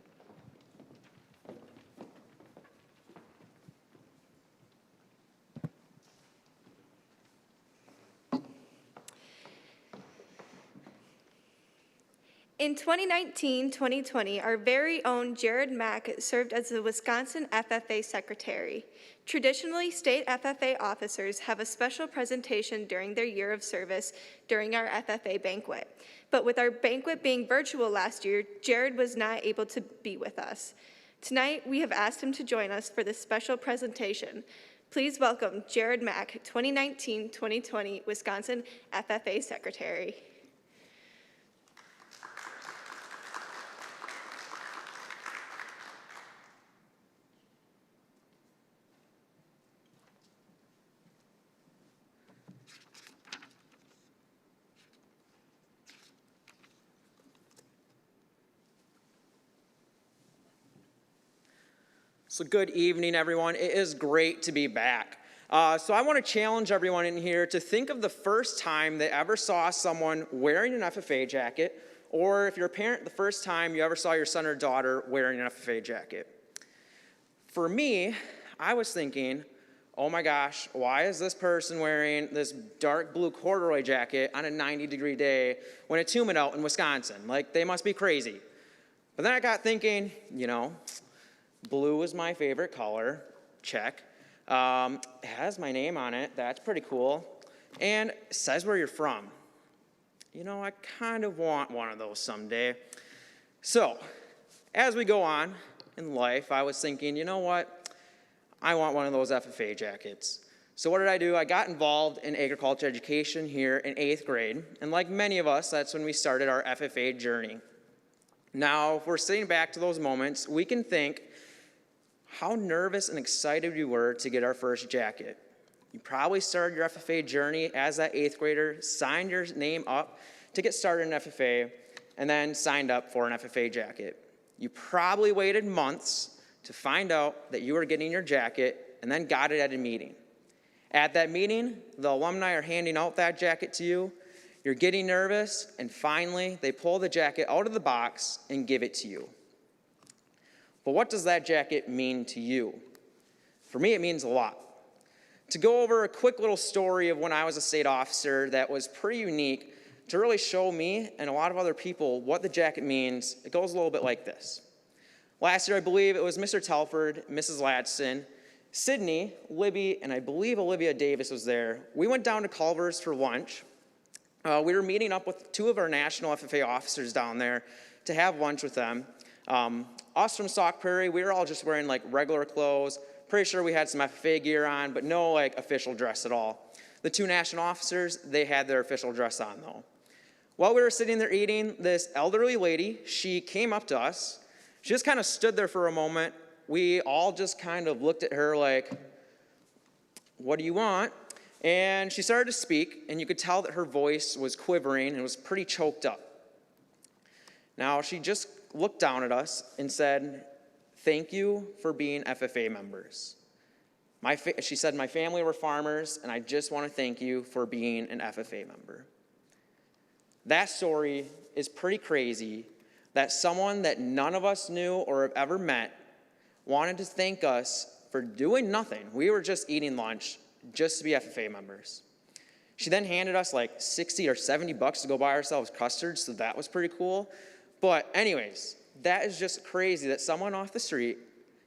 Speaker 6: In 2019-2020, our very own Jared Mack served as the Wisconsin FFA Secretary. Traditionally, state FFA officers have a special presentation during their year of service during our FFA banquet. But with our banquet being virtual last year, Jared was not able to be with us. Tonight, we have asked him to join us for this special presentation. Please welcome Jared Mack, 2019-2020 Wisconsin FFA Secretary.
Speaker 17: So good evening, everyone. It is great to be back. So I want to challenge everyone in here to think of the first time they ever saw someone wearing an FFA jacket, or if you're a parent, the first time you ever saw your son or daughter wearing an FFA jacket. For me, I was thinking, oh my gosh, why is this person wearing this dark blue corduroy jacket on a 90-degree day when it's humid out in Wisconsin? Like, they must be crazy. But then I got thinking, you know, blue is my favorite color, check. It has my name on it, that's pretty cool. And it says where you're from. You know, I kind of want one of those someday. So, as we go on in life, I was thinking, you know what? I want one of those FFA jackets. So what did I do? I got involved in agriculture education here in 8th grade. And like many of us, that's when we started our FFA journey. Now, if we're sitting back to those moments, we can think how nervous and excited we were to get our first jacket. You probably started your FFA journey as that 8th grader, signed your name up to get started in FFA, and then signed up for an FFA jacket. You probably waited months to find out that you were getting your jacket and then got it at a meeting. At that meeting, the alumni are handing out that jacket to you. You're getting nervous, and finally, they pull the jacket out of the box and give it to you. But what does that jacket mean to you? For me, it means a lot. To go over a quick little story of when I was a state officer that was pretty unique to really show me and a lot of other people what the jacket means, it goes a little bit like this. Last year, I believe it was Mr. Telford, Mrs. Ladson, Sydney, Libby, and I believe Olivia Davis was there. We went down to Culver's for lunch. We were meeting up with 2 of our national FFA officers down there to have lunch with them. Us from Sauk Prairie, we were all just wearing like regular clothes. Pretty sure we had some FFA gear on, but no like official dress at all. The 2 national officers, they had their official dress on though. While we were sitting there eating, this elderly lady, she came up to us. She just kind of stood there for a moment. We all just kind of looked at her like, what do you want? And she started to speak, and you could tell that her voice was quivering and was pretty choked up. Now, she just looked down at us and said, thank you for being FFA members. She said, my family were farmers, and I just want to thank you for being an FFA member. That story is pretty crazy that someone that none of us knew or have ever met wanted to thank us for doing nothing. We were just eating lunch just to be FFA members. She then handed us like 60 or 70 bucks to go buy ourselves custard, so that was pretty cool. But anyways, that is just crazy that someone off the street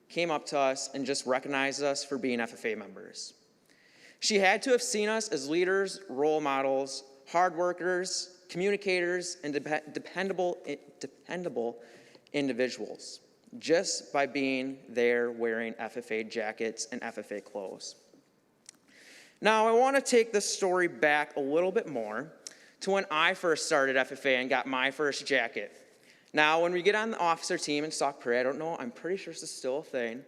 Speaker 17: came up to us and just recognized us for being FFA members. She had to have seen us as leaders, role models, hard workers, communicators, and dependable individuals just by being there wearing FFA jackets and FFA clothes. Now, I want to take this story back a little bit more to when I first started FFA and got my first jacket. Now, when we get on the officer team in Sauk Prairie, I don't know, I'm pretty sure this is still a thing,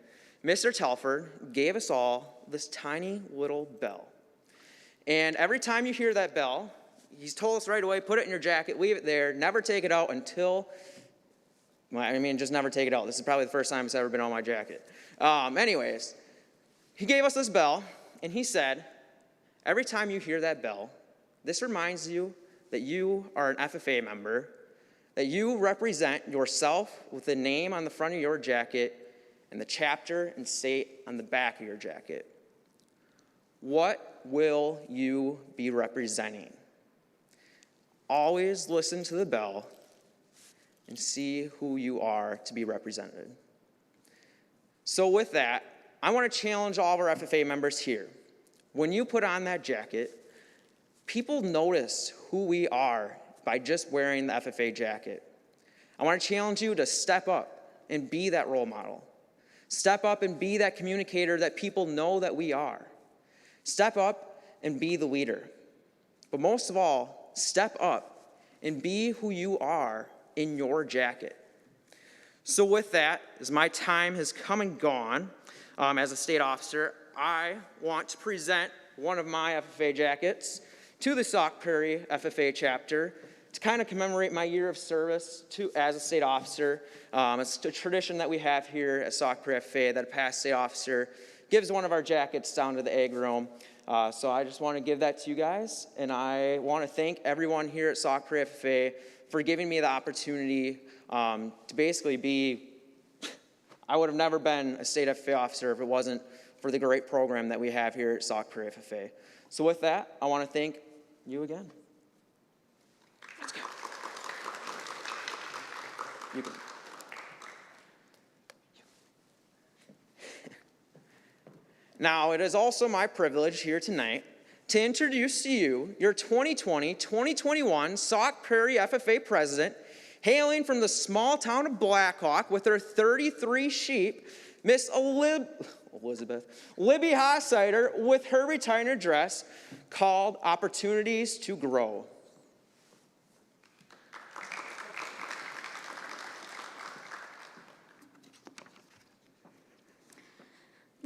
Speaker 17: Mr. Telford gave us all this tiny little bell. And every time you hear that bell, he's told us right away, put it in your jacket, leave it there, never take it out until, well, I mean, just never take it out. This is probably the first time it's ever been on my jacket. Anyways, he gave us this bell, and he said, every time you hear that bell, this reminds you that you are an FFA member, that you represent yourself with the name on the front of your jacket and the chapter and state on the back of your jacket. What will you be representing? Always listen to the bell and see who you are to be represented. So with that, I want to challenge all of our FFA members here. When you put on that jacket, people notice who we are by just wearing the FFA jacket. I want to challenge you to step up and be that role model. Step up and be that communicator that people know that we are. Step up and be the leader. But most of all, step up and be who you are in your jacket. So with that, as my time has come and gone as a state officer, I want to present one of my FFA jackets to the Sauk Prairie FFA chapter to kind of commemorate my year of service as a state officer. It's a tradition that we have here at Sauk Prairie FFA that a past state officer gives one of our jackets down to the egg room. So I just want to give that to you guys, and I want to thank everyone here at Sauk Prairie FFA for giving me the opportunity to basically be, I would have never been a state FFA officer if it wasn't for the great program that we have here at Sauk Prairie FFA. So with that, I want to thank you again. Let's go. You can. Now, it is also my privilege here tonight to introduce to you your 2020-2021 Sauk Prairie FFA president, hailing from the small town of Blackhawk with her 33 sheep, Miss Libby Hossider, with her retainer dress called Opportunities to Grow.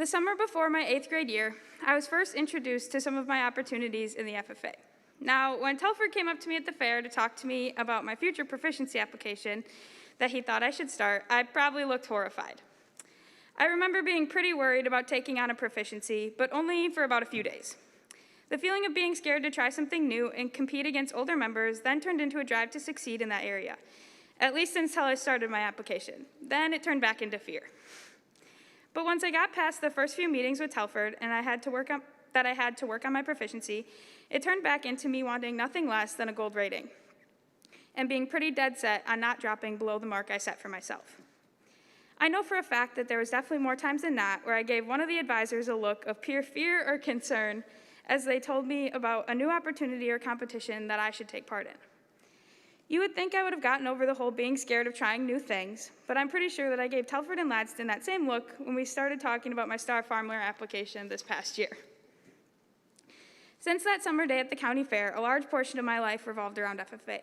Speaker 5: The summer before my 8th grade year, I was first introduced to some of my opportunities in the FFA. Now, when Telford came up to me at the fair to talk to me about my future proficiency application that he thought I should start, I probably looked horrified. I remember being pretty worried about taking on a proficiency, but only for about a few days. The feeling of being scared to try something new and compete against older members then turned into a drive to succeed in that area, at least until I started my application. Then it turned back into fear. But once I got past the first few meetings with Telford and I had to work on my proficiency, it turned back into me wanting nothing less than a gold rating and being pretty dead set on not dropping below the mark I set for myself. I know for a fact that there was definitely more times than not where I gave one of the advisors a look of pure fear or concern as they told me about a new opportunity or competition that I should take part in. You would think I would have gotten over the whole being scared of trying new things, but I'm pretty sure that I gave Telford and Ladston that same look when we started talking about my Star Farmler application this past year. Since that summer day at the county fair, a large portion of my life revolved around FFA.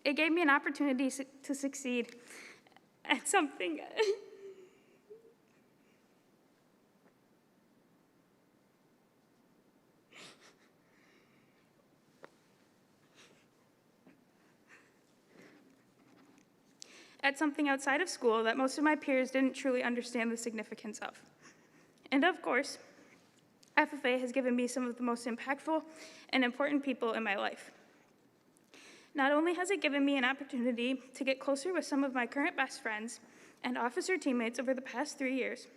Speaker 5: It gave me an opportunity to succeed at something outside of school that most of my peers didn't truly understand the significance of. And of course, FFA has given me some of the most impactful and important people in my life. Not only has it given me an opportunity to get closer with some of my current best friends and officer teammates over the past 3 years,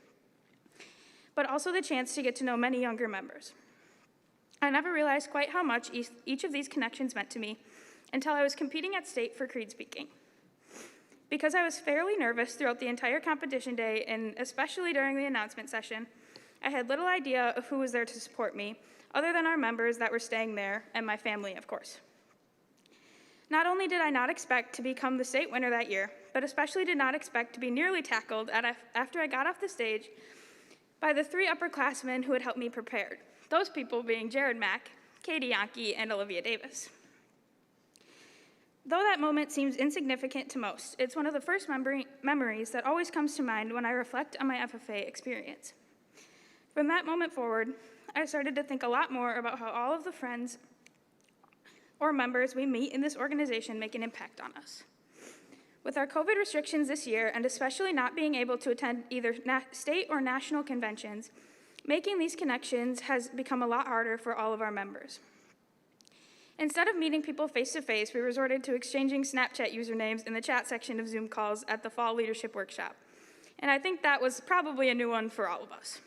Speaker 5: but also the chance to get to know many younger members. I never realized quite how much each of these connections meant to me until I was competing at state for creed speaking. Because I was fairly nervous throughout the entire competition day, and especially during the announcement session, I had little idea of who was there to support me, other than our members that were staying there, and my family, of course. Not only did I not expect to become the state winner that year, but especially did not expect to be nearly tackled after I got off the stage by the 3 upperclassmen who had helped me prepared. Those people being Jared Mack, Katie Yankee, and Olivia Davis. Though that moment seems insignificant to most, it's one of the first memories that always comes to mind when I reflect on my FFA experience. From that moment forward, I started to think a lot more about how all of the friends or members we meet in this organization make an impact on us. With our COVID restrictions this year, and especially not being able to attend either state or national conventions, making these connections has become a lot harder for all of our members. Instead of meeting people face-to-face, we resorted to exchanging Snapchat usernames in the chat section of Zoom calls at the Fall Leadership Workshop. And I think that was probably a new one for all of us.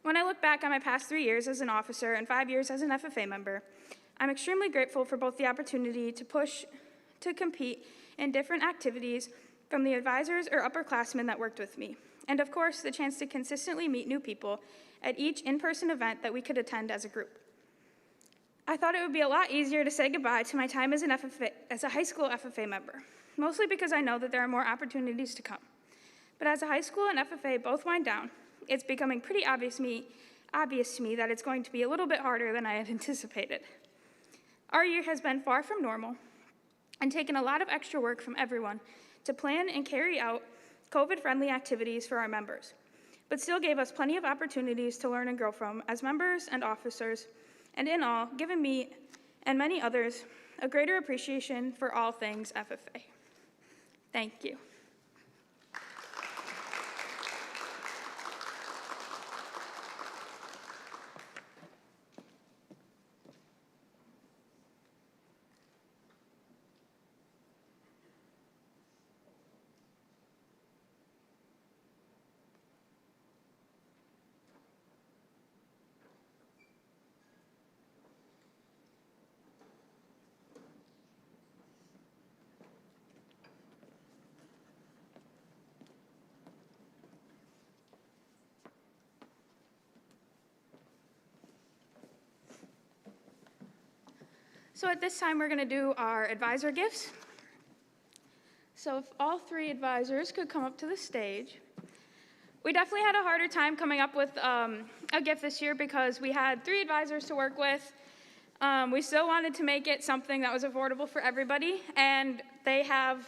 Speaker 5: When I look back on my past 3 years as an officer and 5 years as an FFA member, I'm extremely grateful for both the opportunity to push to compete in different activities from the advisors or upperclassmen that worked with me, and of course, the chance to consistently meet new people at each in-person event that we could attend as a group. I thought it would be a lot easier to say goodbye to my time as a high school FFA member, mostly because I know that there are more opportunities to come. But as a high school and FFA both wind down, it's becoming pretty obvious to me that it's going to be a little bit harder than I had anticipated. Our year has been far from normal and taken a lot of extra work from everyone to plan and carry out COVID-friendly activities for our members, but still gave us plenty of opportunities to learn and grow from as members and officers, and in all, given me and many others a greater appreciation for all things FFA. Thank you. So at this time, we're going to do our advisor gifts. So if all 3 advisors could come up to the stage. We definitely had a harder time coming up with a gift this year because we had 3 advisors to work with. We still wanted to make it something that was affordable for everybody, and they have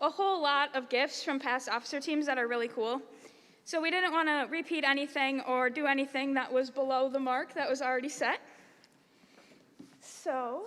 Speaker 5: a whole lot of gifts from past officer teams that are really cool. So we didn't want to repeat anything or do anything that was below the mark that was already set. So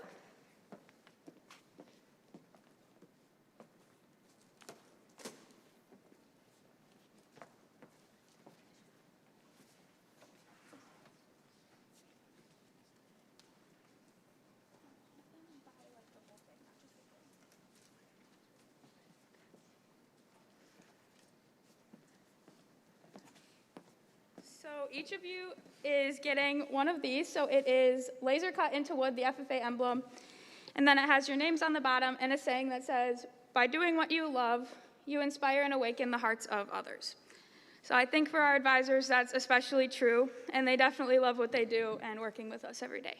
Speaker 5: each of you is getting one of these. So it is laser cut into wood, the FFA emblem, and then it has your names on the bottom and a saying that says, "By doing what you love, you inspire and awaken the hearts of others." So I think for our advisors, that's especially true, and they definitely love what they do and working with us every day.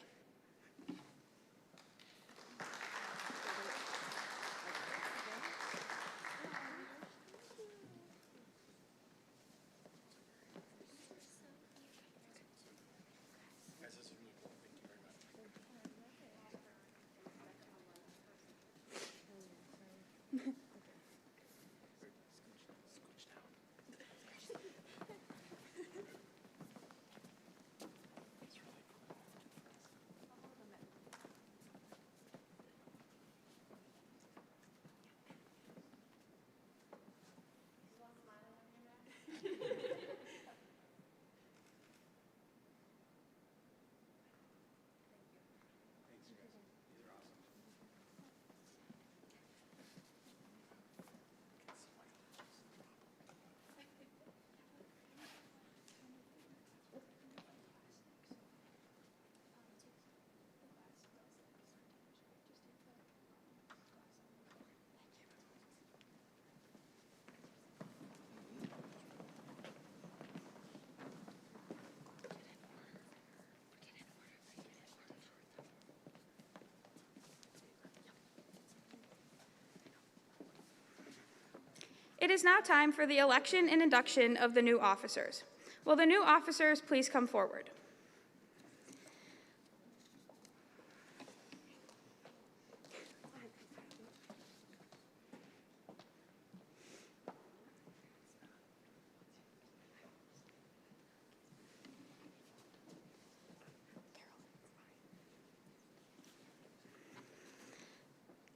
Speaker 5: It is now time for the election and induction of the new officers. Will the new officers please come forward?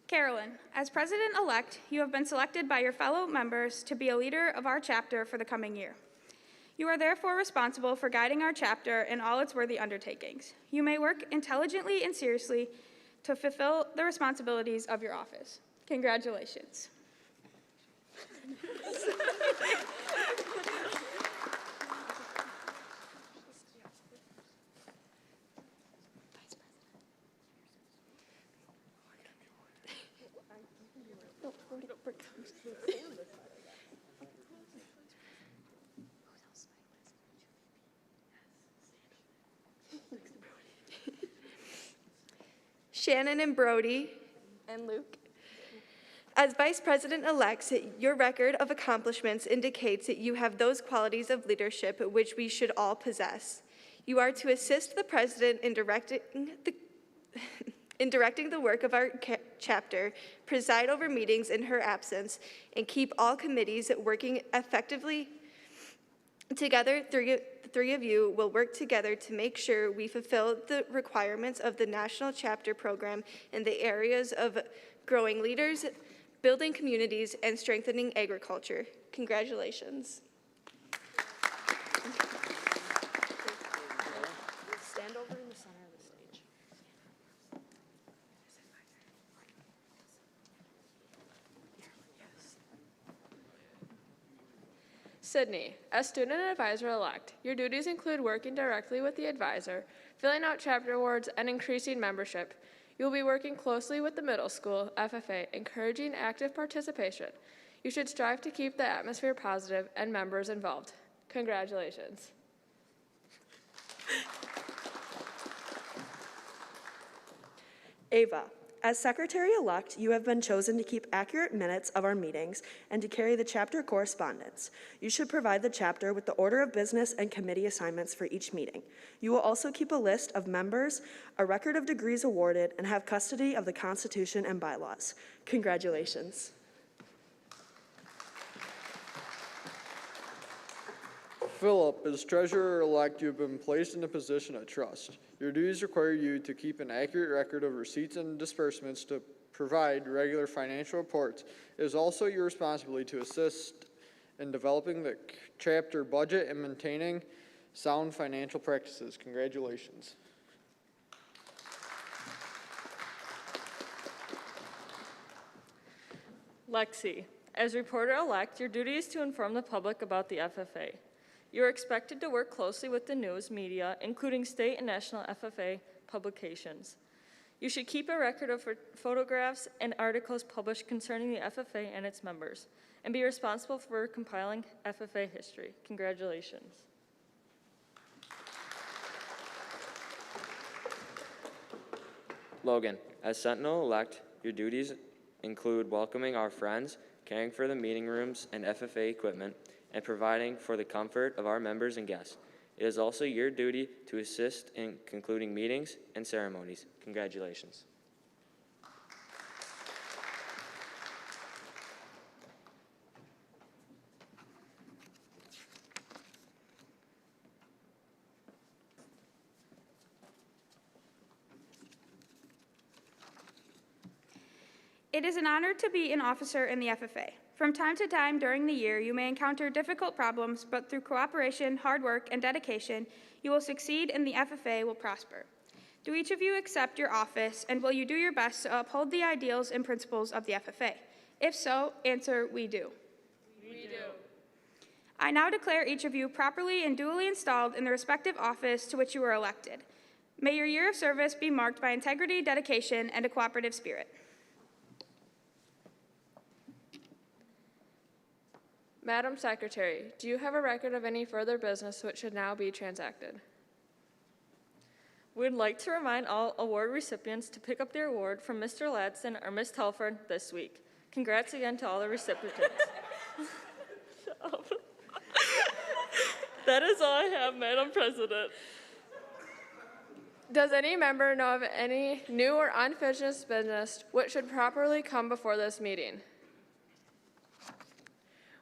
Speaker 5: Carolyn, as president-elect, you have been selected by your fellow members to be a leader of our chapter for the coming year. You are therefore responsible for guiding our chapter in all its worthy undertakings. You may work intelligently and seriously to fulfill the responsibilities of your office. Congratulations.
Speaker 6: Shannon and Brody and Luke. As Vice President-elect, your record of accomplishments indicates that you have those qualities of leadership which we should all possess. You are to assist the President in directing the work of our chapter, preside over meetings in her absence, and keep all committees working effectively together. The three of you will work together to make sure we fulfill the requirements of the National Chapter Program in the areas of growing leaders, building communities, and strengthening agriculture. Congratulations.
Speaker 10: Stand over in the center of the stage.
Speaker 11: Sydney, as student and advisor-elect, your duties include working directly with the advisor, filling out chapter awards, and increasing membership. You will be working closely with the middle school, FFA, encouraging active participation. You should strive to keep the atmosphere positive and members involved. Congratulations.
Speaker 10: Ava, as secretary-elect, you have been chosen to keep accurate minutes of our meetings and to carry the chapter correspondence. You should provide the chapter with the order of business and committee assignments for each meeting. You will also keep a list of members, a record of degrees awarded, and have custody of the Constitution and bylaws. Congratulations.
Speaker 14: Philip, as treasurer-elect, you have been placed in a position of trust. Your duties require you to keep an accurate record of receipts and disbursements to provide regular financial reports. It is also your responsibility to assist in developing the chapter budget and maintaining sound financial practices. Congratulations.
Speaker 8: Lexi, as reporter-elect, your duty is to inform the public about the FFA. You are expected to work closely with the news media, including state and national FFA publications. You should keep a record of photographs and articles published concerning the FFA and its members, and be responsible for compiling FFA history. Congratulations.
Speaker 7: Logan, as Sentinel-elect, your duties include welcoming our friends, caring for the meeting rooms and FFA equipment, and providing for the comfort of our members and guests. It is also your duty to assist in concluding meetings and ceremonies. Congratulations.
Speaker 5: It is an honor to be an officer in the FFA. From time to time during the year, you may encounter difficult problems, but through cooperation, hard work, and dedication, you will succeed and the FFA will prosper. Do each of you accept your office, and will you do your best to uphold the ideals and principles of the FFA? If so, answer, we do.
Speaker 11: We do.
Speaker 5: I now declare each of you properly and duly installed in the respective office to which you were elected. May your year of service be marked by integrity, dedication, and a cooperative spirit.
Speaker 11: Madam Secretary, do you have a record of any further business which should now be transacted?
Speaker 8: We'd like to remind all award recipients to pick up their award from Mr. Ladson or Ms. Telford this week. Congrats again to all the recipients. That is all I have, Madam President.
Speaker 11: Does any member know of any new or unfinished business which should properly come before this meeting?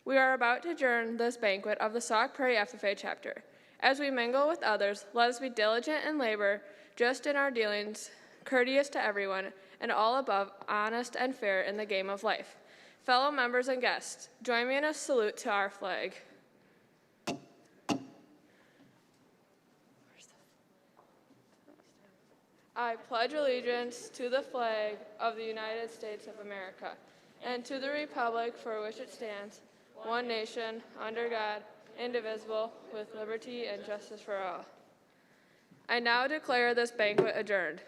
Speaker 11: We are about to adjourn this banquet of the Sauk Prairie FFA chapter. As we mingle with others, let us be diligent in labor, just in our dealings, courteous to everyone, and all above, honest and fair in the game of life. Fellow members and guests, join me in a salute to our flag. I pledge allegiance to the flag of the United States of America and to the republic for which it stands, one nation, under God, indivisible, with liberty and justice for all. I now declare this banquet adjourned.